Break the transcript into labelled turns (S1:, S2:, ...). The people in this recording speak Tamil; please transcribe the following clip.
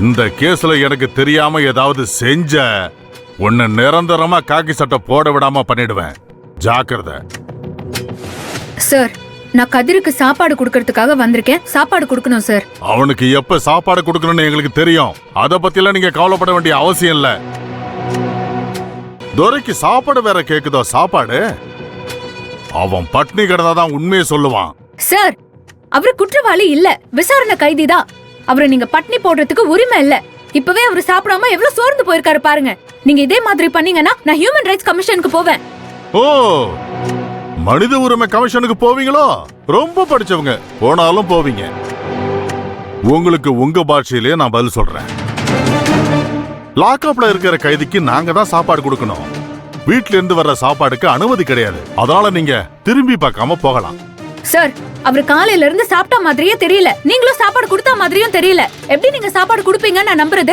S1: இந்த கேஸ்ல எனக்கு தெரியாம ஏதாவது செஞ்ச உன்னை நிரந்தரமா காக்கி சட்டை போட விடாம பண்ணிடுவேன். ஜாக்கிரதை.
S2: சார், நான் கதிருக்கு சாப்பாடு கொடுக்கறதுக்காக வந்திருக்கேன். சாப்பாடு கொடுக்கணும் சார்.
S1: அவனுக்கு எப்ப சாப்பாடு கொடுக்கணும்னு எங்களுக்கு தெரியும். அத பத்தி எல்லாம் நீங்க கவலைப்பட வேண்டிய அவசியம் இல்ல. துரைக்கு சாப்பாடு வேற கேக்குதோ? சாப்பாடு அவன் பட்னி கிடந்தாதான் உண்மையை சொல்லுவான்.
S2: சார், அவரு குற்றவாளி இல்ல, விசாரணை கைதிதான். அவரை நீங்க பட்னி போடுறதுக்கு உரிமை இல்ல. இப்பவே அவரு சாப்பிடாம எவ்வளவு சோர்ந்து போயிருக்காரு பாருங்க. நீங்க இதே மாதிரி பண்ணீங்கன்னா நான் ஹியூமன் ரைட்ஸ் கமிஷனுக்கு போவேன்.
S1: ஓ, மனித உரிமை கமிஷனுக்கு போவீங்களோ? ரொம்ப படிச்சவங்க, போனாலும் போவீங்க. உங்களுக்கு உங்க பாஷையிலேயே நான் பதில் சொல்றேன். லாக்அப்ல இருக்கிற கைதிக்கு நாங்க தான் சாப்பாடு கொடுக்கணும். வீட்ல இருந்து வர்ற சாப்பாடுக்கு அனுமதி கிடையாது. அதனால நீங்க திரும்பி பார்க்காம போகலாம்.
S2: சார், அவரு காலையில இருந்து சாப்பிட்ட மாதிரியே தெரியல. நீங்களும் சாப்பாடு கொடுத்த மாதிரியும் தெரியல. எப்படி நீங்க சாப்பாடு கொடுப்பீங்கன்னு நான் நம்புறது?